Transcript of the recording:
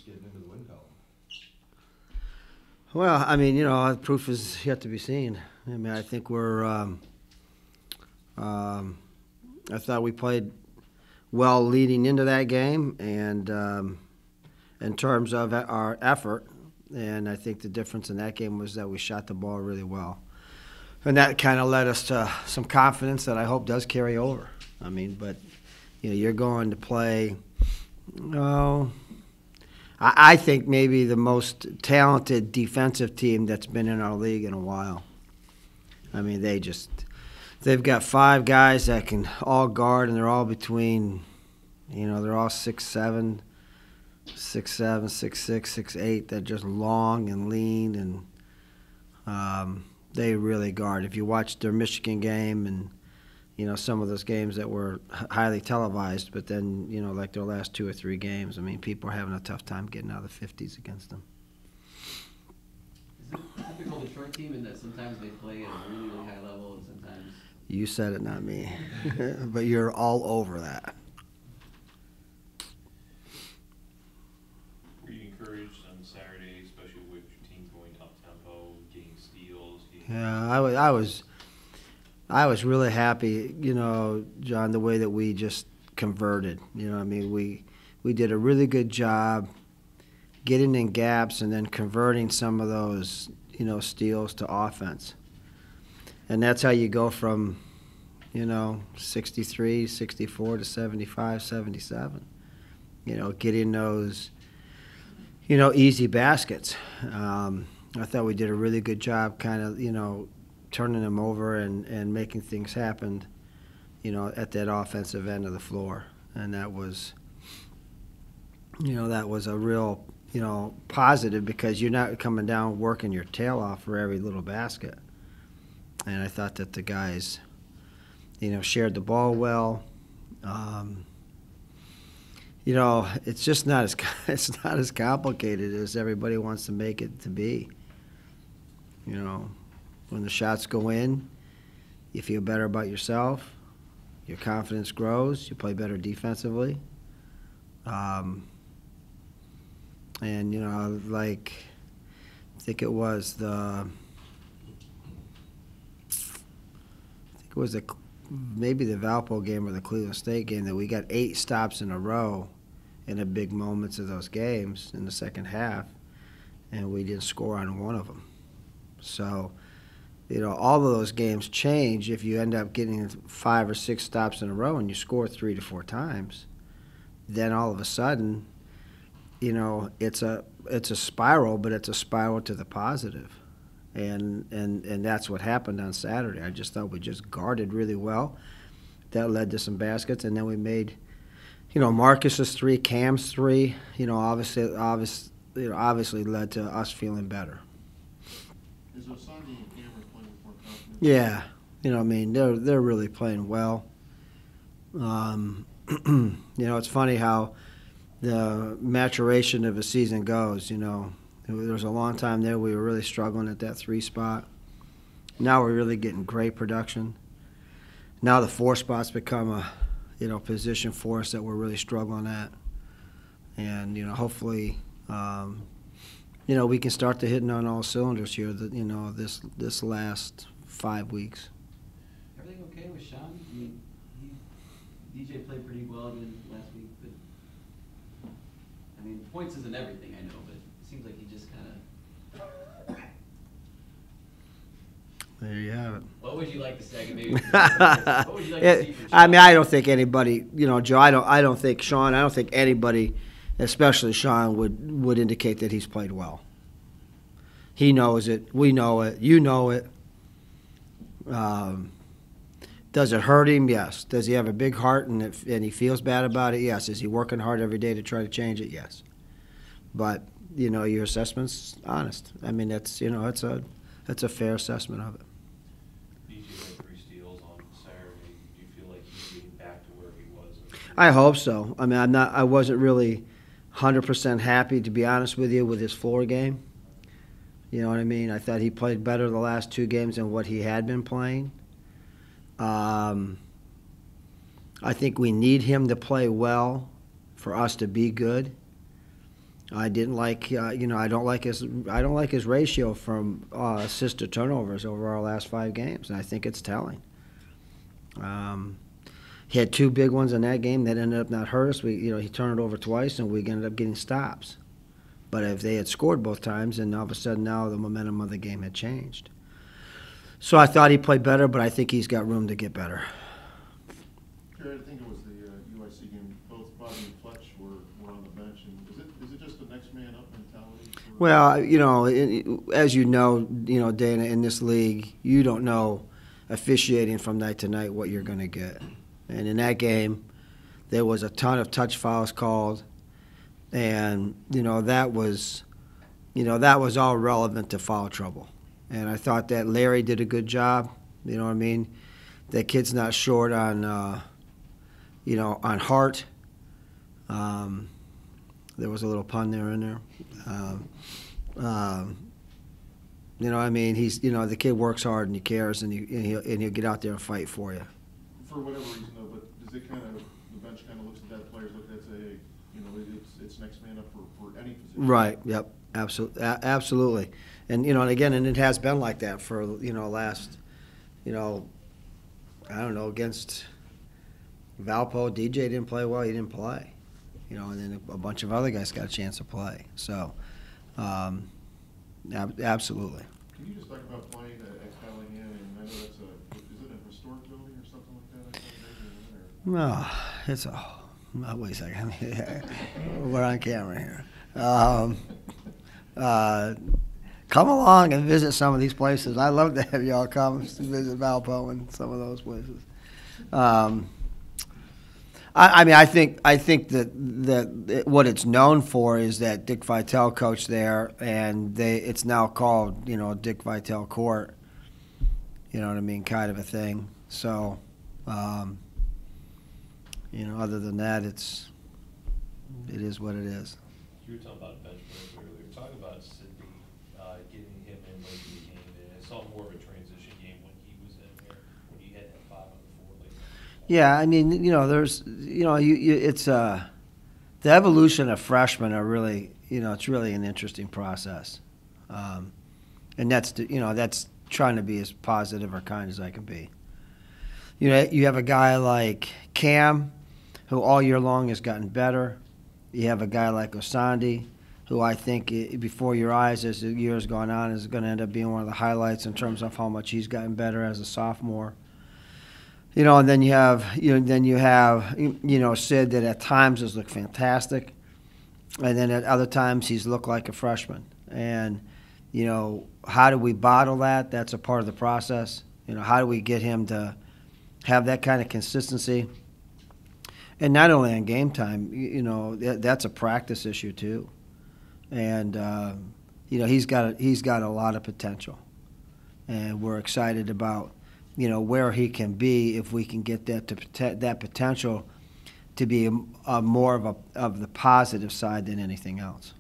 getting into the win column? Well, I mean, the proof is yet to be seen. I mean, I think I thought we played well leading into that game, and in terms of our effort, and I think the difference in that game was that we shot the ball really well. And that kind of led us to some confidence that I hope does carry over. I mean, but you're going to play, I think maybe the most talented defensive team that's been in our league in a while. I mean, they've got 5 guys that can all guard, and they're all between, they're all 6'7", 6'7", 6'6", 6'8". They're just long and lean, and they really guard. If you watch their Michigan game and some of those games that were highly televised, but then like their last 2 or 3 games, I mean, people are having a tough time getting out of the 50s against them. Is it typical Detroit team in that sometimes they play at a really, really high level and sometimes? You said it, not me, but you're all over that. Were you encouraged on Saturday, especially with your team going up tempo, getting steals? Yeah, I was really happy, John, the way that we just converted. I mean, we did a really good job getting in gaps and then converting some of those, steals to offense. And that's how you go from, 63, 64 to 75, 77. Getting those, easy baskets. I thought we did a really good job kind of, turning them over and making things happen, at that offensive end of the floor. And that was, a real, positive, because you're not coming down working your tail off for every little basket. And I thought that the guys, shared the ball well. It's just it's not as complicated as everybody wants to make it to be. When the shots go in, you feel better about yourself. Your confidence grows. You play better defensively. And, I think it was maybe the Valpo game or the Cleveland State game that we got 8 stops in a row in the big moments of those games in the second half, and we didn't score on one of them. So, all of those games change if you end up getting 5 or 6 stops in a row and you score 3 to 4 times. Then all of a sudden, it's a spiral, but it's a spiral to the positive. And that's what happened on Saturday. I just thought we just guarded really well. That led to some baskets, and then we made, Marcus's 3, Cam's 3. Obviously led to us feeling better. Is Osagi and Cam playing with more confidence? Yeah, they're really playing well. It's funny how the maturation of a season goes. There was a long time there we were really struggling at that 3 spot. Now we're really getting great production. Now the 4 spot's become a position for us that we're really struggling at. And hopefully, we can start to hitting on all cylinders here. This last 5 weeks. Everything okay with Sean? I mean, DJ played pretty well again last week, but I mean, points isn't everything, I know, but it seems like he just kind of. There you have it. What would you like to say? Maybe. What would you like to see from Sean? I mean, I don't think anybody, Joe. I don't think Sean. I don't think anybody, especially Sean, would indicate that he's played well. He knows it. We know it. You know it. Does it hurt him? Yes. Does he have a big heart and he feels bad about it? Yes. Is he working hard every day to try to change it? Yes. But your assessment's honest. I mean, that's it's a fair assessment of it. DJ had 3 steals on Saturday. Do you feel like he's getting back to where he was? I hope so. I mean, I wasn't really 100% happy, to be honest with you, with his floor game. You know what I mean? I thought he played better the last 2 games than what he had been playing. I think we need him to play well for us to be good. I didn't like, I don't like his ratio from assists to turnovers over our last 5 games, and I think it's telling. He had 2 big ones in that game that ended up not hurt us. He turned it over twice, and we ended up getting stops. But if they had scored both times, then all of a sudden now the momentum of the game had changed. So I thought he played better, but I think he's got room to get better. Jerry, I think it was the UIC game. Both Bobby and Fletch were on the bench. And is it just the next man up mentality? Well, as you know, Dana, in this league, you don't know officiating from night to night what you're going to get. And in that game, there was a ton of touch fouls called, and that was all relevant to foul trouble. And I thought that Larry did a good job. You know what I mean? That kid's not short on on heart. There was a little pun there in there. He's the kid works hard and he cares and he'll get out there and fight for you. For whatever reason, though, but does it the bench kind of looks at that, players look at that and say, hey, it's next man up for any position? Right. Yep. Absolutely. And and it has been like that for last, I don't know, against Valpo. DJ didn't play well. He didn't play. And then a bunch of other guys got a chance to play. So, absolutely. Can you just talk about playing at Bellingham? And I know is it a historic building or something like that? No, it's wait a second. We're on camera here. Come along and visit some of these places. I'd love to have y'all come visit Valpo and some of those places. I think that what it's known for is that Dick Vitale coached there, and it's now called Dick Vitale Court. You know what I mean, kind of a thing. So, other than that, it is what it is. You were talking about bench players earlier. Talk about Sidney, getting him in late in the game. And I saw more of a transition game when he was in there, when you had that 5 on the 4 late. Yeah, there's, it's the evolution of freshmen are really, it's really an interesting process, and that's trying to be as positive or kind as I can be. You have a guy like Cam, who all year long has gotten better. You have a guy like Osandi, who I think before your eyes as the year has gone on is going to end up being one of the highlights in terms of how much he's gotten better as a sophomore. And then you have Sid that at times has looked fantastic, and then at other times he's looked like a freshman. And how do we bottle that? That's a part of the process. How do we get him to have that kind of consistency? And not only on game time, that's a practice issue too. And he's got a lot of potential, and we're excited about where he can be if we can get that potential to be more of the positive side than anything else.